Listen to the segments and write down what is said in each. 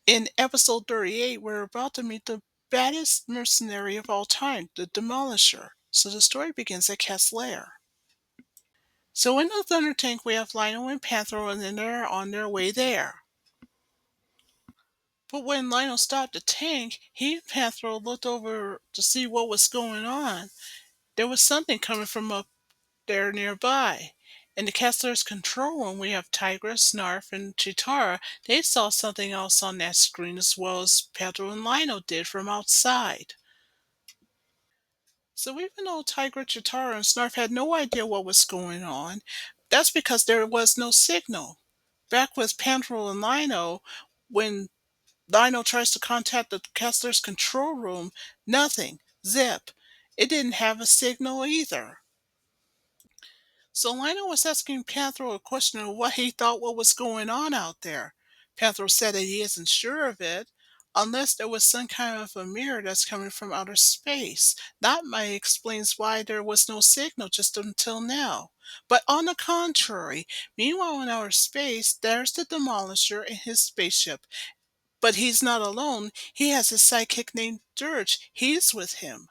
In episode 38, we're about to meet the baddest mercenary of all time, the Demolisher. So the story begins at Cat's lair. So in the Thunder Tank, we have Lionel and Panther, and then they're on their way there. But when Lionel stopped the tank, he and Panther looked over to see what was going on. There was something coming from up there nearby. In the Kessler's control room, we have Tigress, Snarf, and Chitara. They saw something else on that screen as well as Pedro and Lionel did from outside. So even though Tigress, Chitara, and Snarf had no idea what was going on, that's because there was no signal. Back with Pedro and Lionel, when Lionel tries to contact the Kessler's control room, nothing. Zip. It didn't have a signal either. So Lionel was asking Panthro a question of what he thought what was going on out there. Panthro said that he isn't sure of it, unless there was some kind of a mirror that's coming from outer space. That might explains why there was no signal just until now. But on the contrary, meanwhile in outer space, there's the Demolisher in his spaceship. But he's not alone. He has his sidekick named Dirge. He's with him.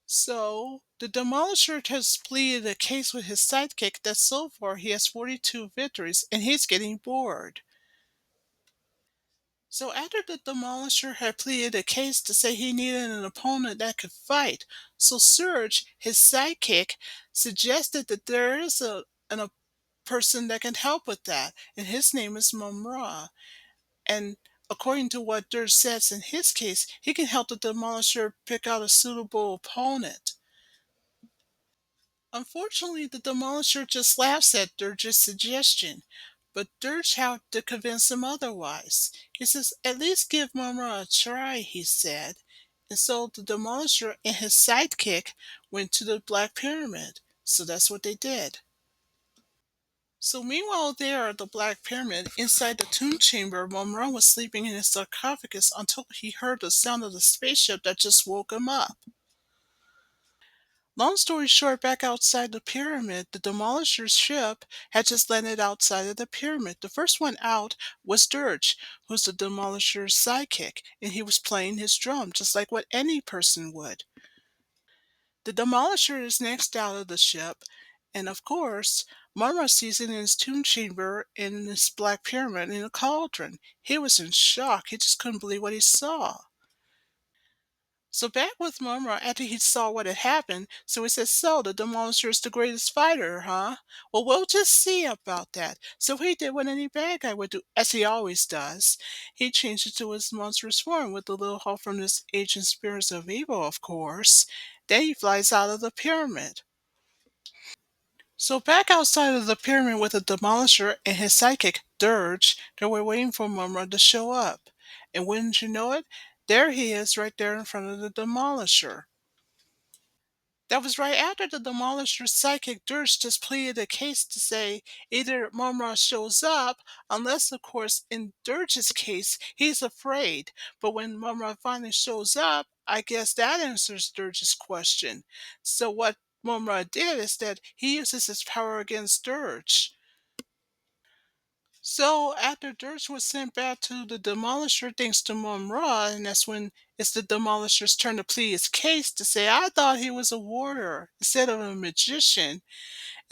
So, the Demolisher has pleaded a case with his sidekick that so far he has 42 victories and he's getting bored. So, after the Demolisher had pleaded a case to say he needed an opponent that could fight, so Surge, his sidekick, suggested that there is a person that can help with that, and his name is Mumra. And according to what Dirge says in his case, he can help the Demolisher pick out a suitable opponent. Unfortunately, the Demolisher just laughs at Dirge's suggestion, but Dirge had to convince him otherwise. He says, "At least give Mumra a try," he said. And so the Demolisher and his sidekick went to the Black Pyramid. So that's what they did. So meanwhile there at the Black Pyramid, inside the tomb chamber, Mumra was sleeping in his sarcophagus until he heard the sound of the spaceship that just woke him up. Long story short, back outside the pyramid, the Demolisher's ship had just landed outside of the pyramid. The first one out was Dirge, who's the Demolisher's sidekick, and he was playing his drum just like what any person would. The Demolisher is next out of the ship, and of course, Mumra sees it in his tomb chamber in this black pyramid in a cauldron. He was in shock. He just couldn't believe what he saw. So back with Mumra after he saw what had happened, so he says, "So the Demolisher is the greatest fighter, huh? Well, we'll just see about that." So he did what any bad guy would do, as he always does. He changed it to his monstrous form with a little help from this ancient spirits of evil, of course. Then he flies out of the pyramid. So back outside of the pyramid with the Demolisher and his sidekick, Dirge, they were waiting for Mumra to show up. And wouldn't you know it, there he is right there in front of the Demolisher. That was right after the Demolisher's psychic Dirge just pleaded a case to say either Mumra shows up, unless, of course, in Dirge's case, he's afraid. But when Mumra finally shows up, I guess that answers Dirge's question. So what Mumra did is that he uses his power against Dirge. So after Dirge was sent back to the Demolisher thanks to Mumra, and that's when it's the Demolisher's turn to plead his case to say, "I thought he was a warrior instead of a magician."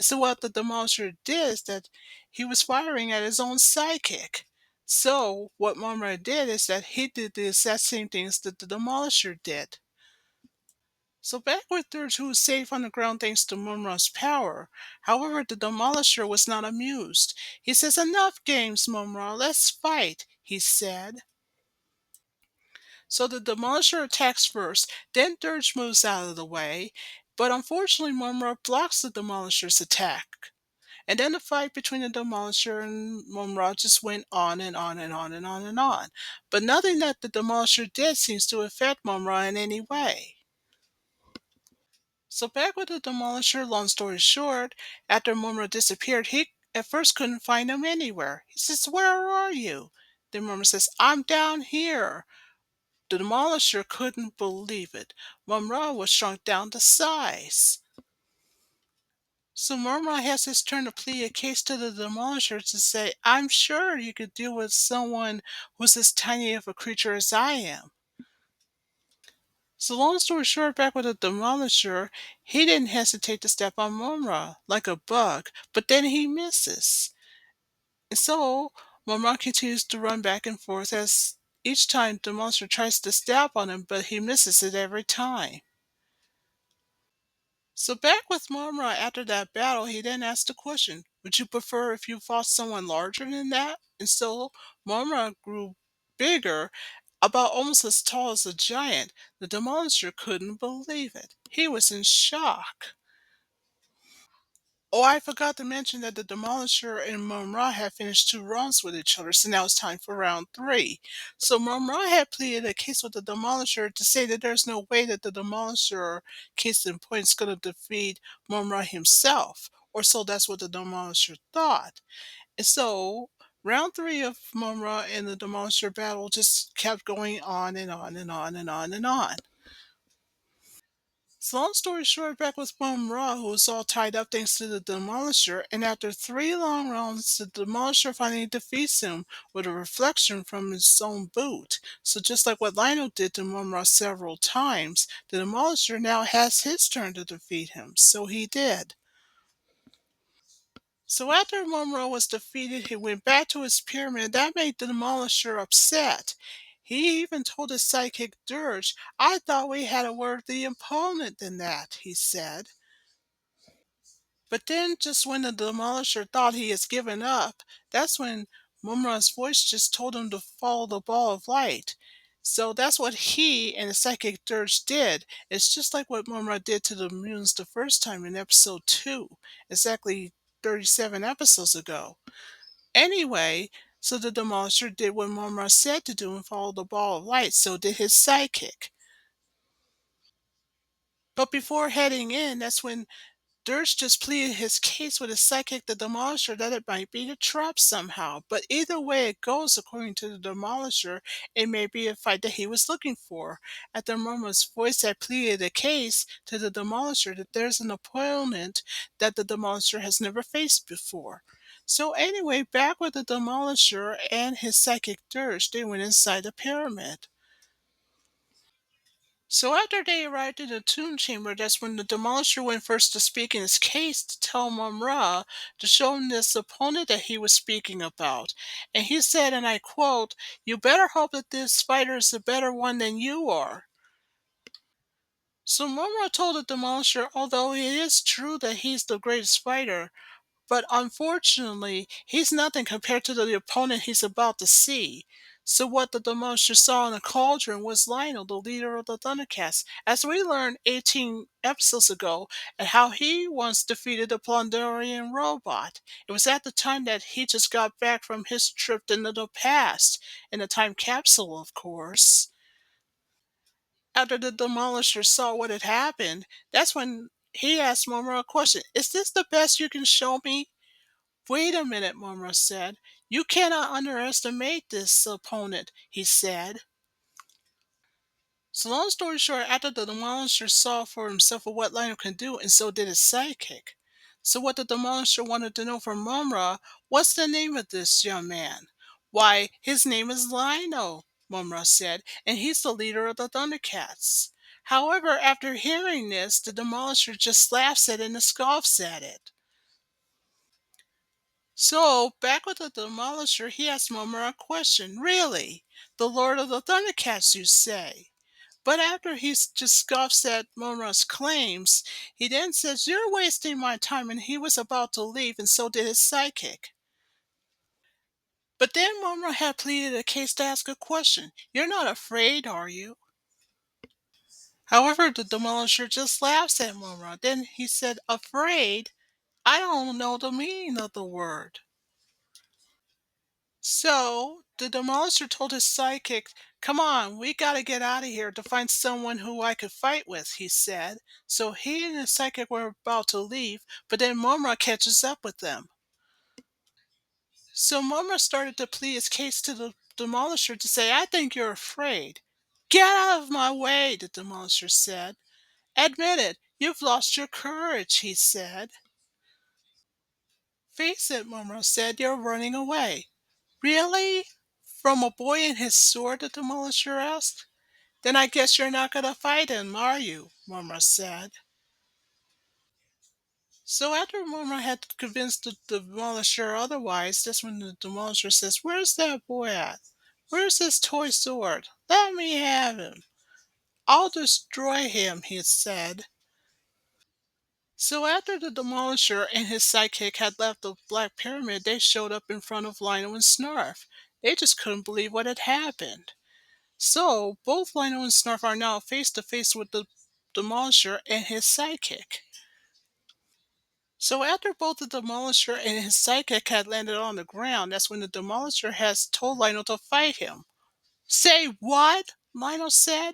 So what the Demolisher did is that he was firing at his own sidekick. So what Mumra did is that he did the exact same things that the Demolisher did. So back with Dirge, who was safe on the ground thanks to Mumra's power. However, the Demolisher was not amused. He says, "Enough games, Mumra, let's fight," he said. So the Demolisher attacks first, then Dirge moves out of the way, but unfortunately Mumra blocks the Demolisher's attack. And then the fight between the Demolisher and Mumra just went on and on and on and on and on. But nothing that the Demolisher did seems to affect Mumra in any way. So back with the Demolisher, long story short, after Mumra disappeared, he at first couldn't find him anywhere. He says, "Where are you?" Then Mumra says, "I'm down here." The Demolisher couldn't believe it. Mumra was shrunk down to size. So Murmur has his turn to plead a case to the Demolisher to say, I'm sure you could deal with someone who's as tiny of a creature as I am. So long story short, back with the Demolisher, he didn't hesitate to step on Mumra like a bug, but then he misses. And so Mumra continues to run back and forth as each time Demolisher tries to step on him, but he misses it every time. So back with Mumra after that battle, he then asked the question, would you prefer if you fought someone larger than that? And so Mumra grew bigger, about almost as tall as a giant. The Demolisher couldn't believe it. He was in shock. Oh, I forgot to mention that the Demolisher and Mumra had finished 2 rounds with each other, so now it's time for round 3. So Mumra had pleaded a case with the Demolisher to say that there's no way that the Demolisher, case in point, is going to defeat Mumra himself, or so that's what the Demolisher thought. And so round 3 of Mumra and the Demolisher battle just kept going on and on and on and on and on. So long story short, back with Bum Raw, who was all tied up thanks to the Demolisher, and after 3 long rounds, the Demolisher finally defeats him with a reflection from his own boot. So just like what Lionel did to Mumra several times, the Demolisher now has his turn to defeat him. So he did. So after Mumra was defeated, he went back to his pyramid. That made the Demolisher upset. He even told his sidekick Dirge, I thought we had a worthy opponent than that, he said. But then, just when the Demolisher thought he has given up, that's when Mumra's voice just told him to follow the ball of light. So that's what he and the psychic Dirge did. It's just like what Mumra did to the mutants the first time in episode 2, exactly 37 episodes ago. Anyway, so the Demolisher did what Mumra said to do and follow the ball of light, so did his sidekick. But before heading in, that's when Dirge just pleaded his case with his psychic, the Demolisher, that it might be a trap somehow. But either way it goes, according to the Demolisher, it may be a fight that he was looking for. At the moment, voice had pleaded a case to the Demolisher that there's an opponent that the Demolisher has never faced before. So anyway, back with the Demolisher and his psychic Dirge, they went inside the pyramid. So after they arrived in the tomb chamber, that's when the Demolisher went first to speak in his case to tell Mum-Ra to show him this opponent that he was speaking about. And he said, and I quote, you better hope that this fighter is a better one than you are. So Mum-Ra told the Demolisher, although it is true that he's the greatest fighter, but unfortunately, he's nothing compared to the opponent he's about to see. So what the Demolisher saw in the cauldron was Lionel, the leader of the Thundercats, as we learned 18 episodes ago, and how he once defeated the Plundorian robot. It was at the time that he just got back from his trip into the past, in a time capsule, of course. After the Demolisher saw what had happened, that's when he asked Momo a question. Is this the best you can show me? Wait a minute, Mumra said. You cannot underestimate this opponent, he said. So long story short, after the Demolisher saw for himself what Lionel can do, and so did his sidekick. So what the Demolisher wanted to know from Mumra, what's the name of this young man? Why, his name is Lionel, Mumra said, and he's the leader of the Thundercats. However, after hearing this, the Demolisher just laughs at it and scoffs at it. So, back with the Demolisher, he asked Mumra a question. Really? The Lord of the Thundercats, you say? But after he just scoffs at Mumra's claims, he then says, you're wasting my time, and he was about to leave, and so did his psychic. But then Mumra had pleaded a case to ask a question. You're not afraid, are you? However, the Demolisher just laughs at Mumra. Then he said, afraid? I don't know the meaning of the word. So the Demolisher told his sidekick, come on, we gotta get out of here to find someone who I could fight with, he said. So he and his sidekick were about to leave, but then Momra catches up with them. So Momra started to plead his case to the Demolisher to say, I think you're afraid. Get out of my way, the Demolisher said. Admit it, you've lost your courage, he said. Face it, Momo said, you're running away. Really? From a boy and his sword? The Demolisher asked. Then I guess you're not going to fight him, are you? Momo said. So after Momo had convinced the Demolisher otherwise, that's when the Demolisher says, where's that boy at? Where's his toy sword? Let me have him. I'll destroy him, he said. So after the Demolisher and his sidekick had left the Black Pyramid, they showed up in front of Lionel and Snarf. They just couldn't believe what had happened. So both Lionel and Snarf are now face to face with the Demolisher and his sidekick. So after both the Demolisher and his sidekick had landed on the ground, that's when the Demolisher has told Lionel to fight him. Say what? Lionel said.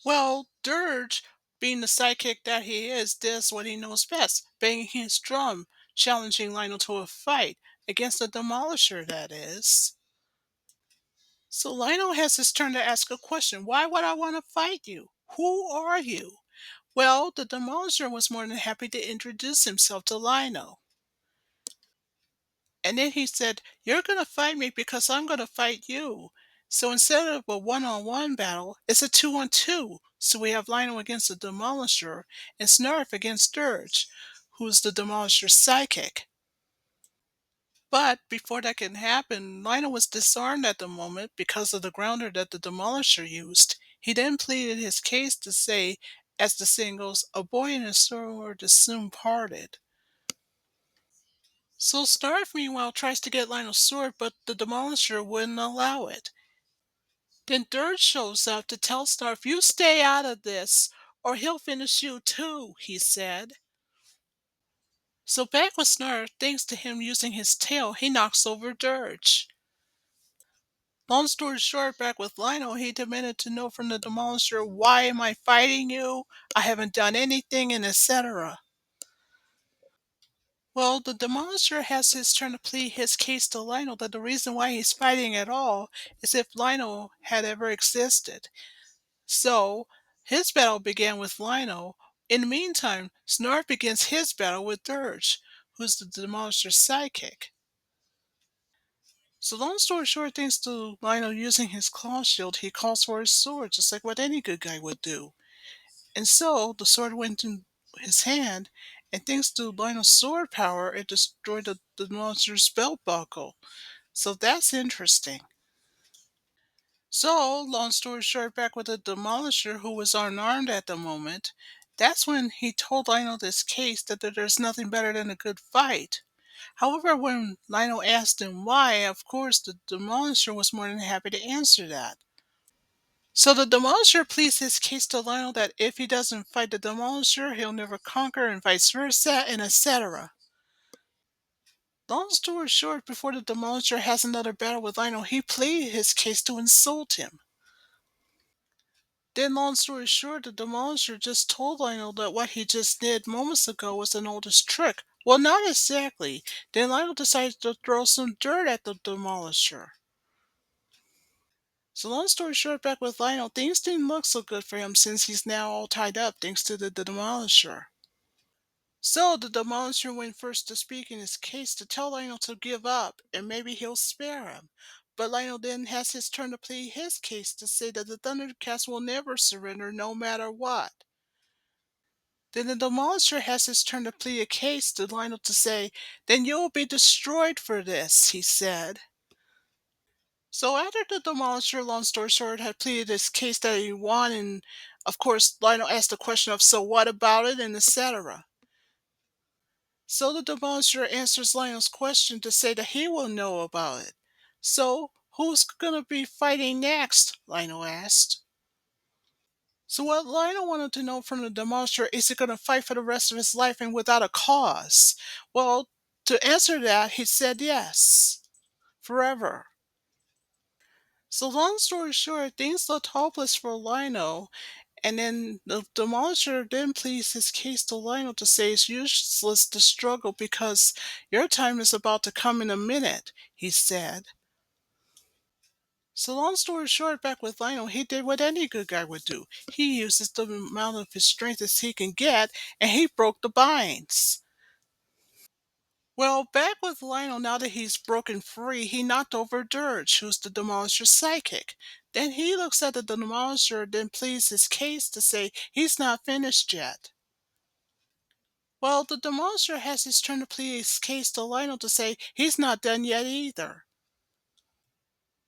Well, Dirge, being the sidekick that he is, does what he knows best, banging his drum, challenging Lionel to a fight, against the Demolisher, that is. So Lionel has his turn to ask a question. Why would I want to fight you? Who are you? Well, the Demolisher was more than happy to introduce himself to Lionel. And then he said, you're going to fight me because I'm going to fight you. So instead of a one-on-one battle, it's a two-on-two. So we have Lionel against the Demolisher and Snarf against Dirge, who's the Demolisher's sidekick. But before that can happen, Lionel was disarmed at the moment because of the grounder that the Demolisher used. He then pleaded his case to say, as the saying goes, a boy and a sword is soon parted. So Snarf meanwhile tries to get Lionel's sword, but the Demolisher wouldn't allow it. Then Dirge shows up to tell Snarf, you stay out of this, or he'll finish you too, he said. So back with Snarf, thanks to him using his tail, he knocks over Dirge. Long story short, back with Lionel, he demanded to know from the Demolisher, why am I fighting you? I haven't done anything, and etc. Well, the Demolisher has his turn to plead his case to Lionel that the reason why he's fighting at all is if Lionel had ever existed. So, his battle began with Lionel. In the meantime, Snarf begins his battle with Dirge, who's the Demolisher's sidekick. So long story short, thanks to Lionel using his claw shield, he calls for his sword, just like what any good guy would do. And so, the sword went in his hand, and thanks to Lionel's sword power, it destroyed the monster's belt buckle. So that's interesting. So, long story short, back with the Demolisher, who was unarmed at the moment, that's when he told Lionel this case that there's nothing better than a good fight. However, when Lionel asked him why, of course, the Demolisher was more than happy to answer that. So the Demolisher pleads his case to Lionel that if he doesn't fight the Demolisher, he'll never conquer, and vice versa, and etc. Long story short, before the Demolisher has another battle with Lionel, he pleaded his case to insult him. Then, long story short, the Demolisher just told Lionel that what he just did moments ago was an oldest trick. Well, not exactly. Then Lionel decides to throw some dirt at the Demolisher. So long story short, back with Lionel, things didn't look so good for him since he's now all tied up thanks to the Demolisher. So the Demolisher went first to speak in his case to tell Lionel to give up and maybe he'll spare him. But Lionel then has his turn to plead his case to say that the Thundercats will never surrender no matter what. Then the Demolisher has his turn to plead a case to Lionel to say, then you'll be destroyed for this, he said. So after the Demolisher, long story short, had pleaded his case that he won, and of course Lionel asked the question of, so what about it, and etc. So the Demolisher answers Lionel's question to say that he will know about it. So, who's gonna be fighting next? Lionel asked. So what Lionel wanted to know from the Demolisher is he gonna fight for the rest of his life and without a cause? Well, to answer that, he said yes. Forever. So long story short, things looked hopeless for Lionel, and then the Demolisher then pleads his case to Lionel to say it's useless to struggle because your time is about to come in a minute, he said. So long story short, back with Lionel, he did what any good guy would do. He uses the amount of his strength as he can get, and he broke the binds. Well, back with Lionel, now that he's broken free, he knocked over Dirge, who's the Demolisher's psychic. Then he looks at the Demolisher, then pleads his case to say he's not finished yet. Well, the Demolisher has his turn to plead his case to Lionel to say he's not done yet either.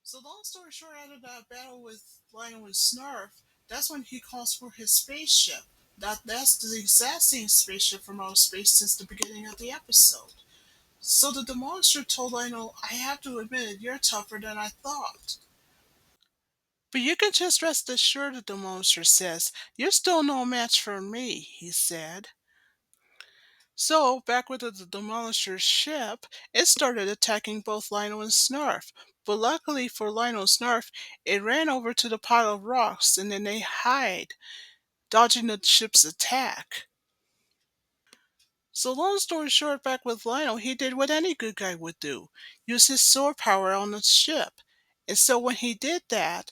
So long story short, after that battle with Lionel and Snarf, that's when he calls for his spaceship. That's the exact same spaceship from outer space since the beginning of the episode. So the Demolisher told Lionel, I have to admit, you're tougher than I thought. But you can just rest assured, the Demolisher says, you're still no match for me, he said. So, back with the Demolisher's ship, it started attacking both Lionel and Snarf. But luckily for Lionel and Snarf, it ran over to the pile of rocks and then they hide, dodging the ship's attack. So long story short, back with Lionel, he did what any good guy would do, use his sword power on the ship. And so when he did that,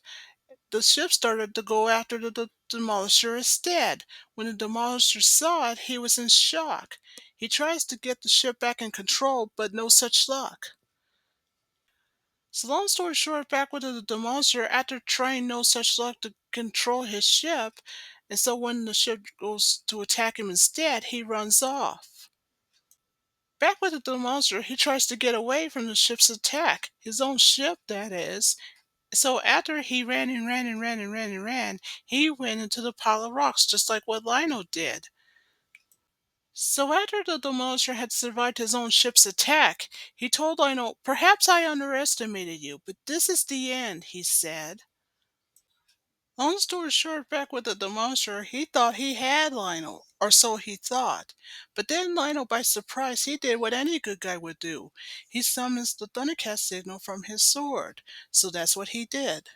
the ship started to go after the Demolisher instead. When the Demolisher saw it, he was in shock. He tries to get the ship back in control, but no such luck. So long story short, back with the Demolisher, after trying no such luck to control his ship, and so when the ship goes to attack him instead, he runs off. Back with the Demolisher, he tries to get away from the ship's attack, his own ship, that is. So after he ran and ran and ran and ran and ran, he went into the pile of rocks just like what Lionel did. So after the Demolisher had survived his own ship's attack, he told Lionel, perhaps I underestimated you, but this is the end, he said. Long story short, back with the Demolisher, he thought he had Lionel, or so he thought. But then Lionel, by surprise, he did what any good guy would do. He summons the Thundercat signal from his sword. So that's what he did.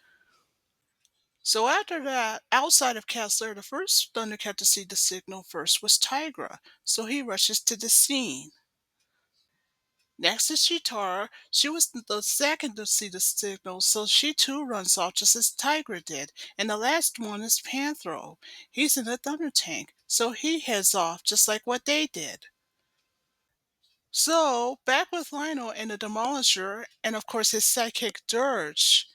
So after that, outside of Castler, the first Thundercat to see the signal first was Tigra, so he rushes to the scene. Next is Chitara. She was the second to see the signal, so she too runs off just as Tigra did. And the last one is Panthro. He's in the Thunder Tank, so he heads off just like what they did. So, back with Lionel and the Demolisher, and of course his sidekick Dirge.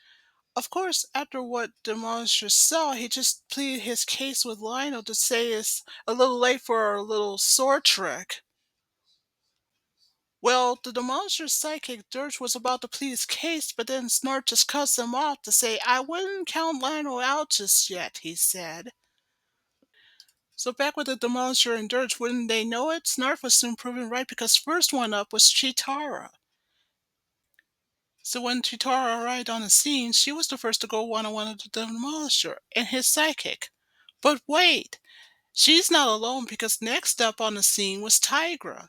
Of course, after what Demolisher saw, he just pleaded his case with Lionel to say it's a little late for a little sword trick. Well, the Demolisher's sidekick Dirge was about to plead his case, but then Snart just cuts him off to say, I wouldn't count Lionel out just yet, he said. So back with the Demolisher and Dirge, wouldn't they know it? Snarf was soon proven right because first one up was Chitara. So when Chitara arrived on the scene, she was the first to go one-on-one with the Demolisher and his sidekick. But wait, she's not alone because next up on the scene was Tigra.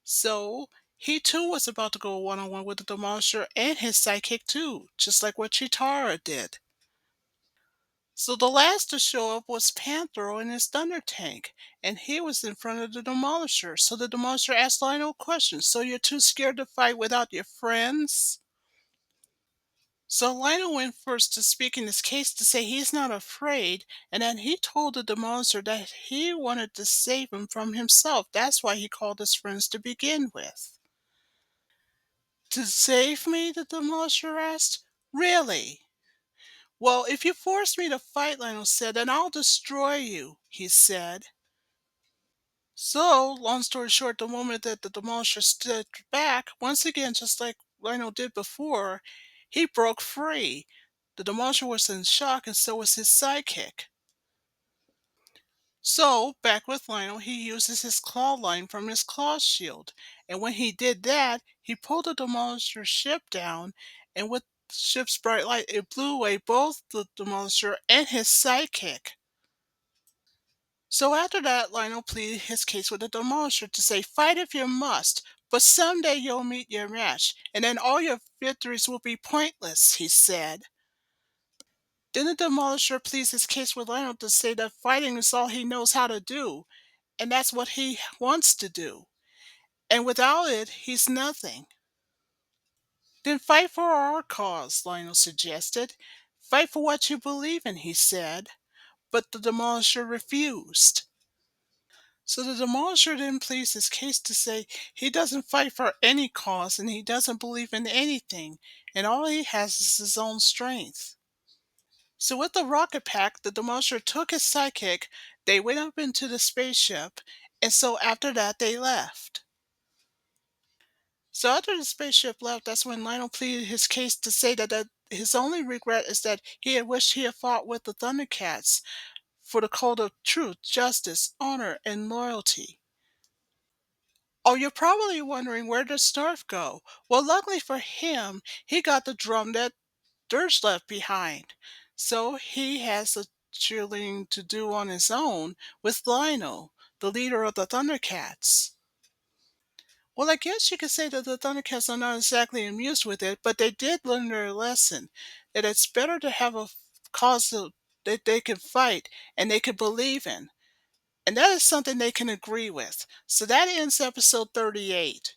So he too was about to go one-on-one with the Demolisher and his sidekick too, just like what Chitara did. So the last to show up was Panthro in his Thunder Tank, and he was in front of the Demolisher. So the Demolisher asked Lionel a question. So you're too scared to fight without your friends? So Lionel went first to speak in his case to say he's not afraid, and then he told the Demolisher that he wanted to save him from himself. That's why he called his friends to begin with. To save me? The Demolisher asked. Really? Well, if you force me to fight, Lionel said, then I'll destroy you, he said. So, long story short, the moment that the Demolisher stood back, once again, just like Lionel did before, he broke free. The Demolisher was in shock, and so was his sidekick. So, back with Lionel, he uses his claw line from his claw shield. And when he did that, he pulled the Demolisher's ship down, and with the ship's bright light, it blew away both the Demolisher and his sidekick. So after that, Lionel pleaded his case with the Demolisher to say, fight if you must, but someday you'll meet your match, and then all your victories will be pointless, he said. Then the Demolisher pleads his case with Lionel to say that fighting is all he knows how to do, and that's what he wants to do. And without it, he's nothing. Then fight for our cause, Lionel suggested. Fight for what you believe in, he said. But the Demolisher refused. So the Demolisher then pleads his case to say he doesn't fight for any cause and he doesn't believe in anything, and all he has is his own strength. So with the rocket pack, the Demolisher took his sidekick, they went up into the spaceship, and so after that they left. So after the spaceship left, that's when Lionel pleaded his case to say that his only regret is that he had wished he had fought with the Thundercats for the code of truth, justice, honor, and loyalty. Oh, you're probably wondering, where does Snarf go? Well, luckily for him, he got the drum that Dirge left behind. So he has the cheerleading to do on his own with Lionel, the leader of the Thundercats. Well, I guess you could say that the Thundercats are not exactly amused with it, but they did learn their lesson that it's better to have a cause that they can fight and they can believe in. And that is something they can agree with. So that ends episode 38.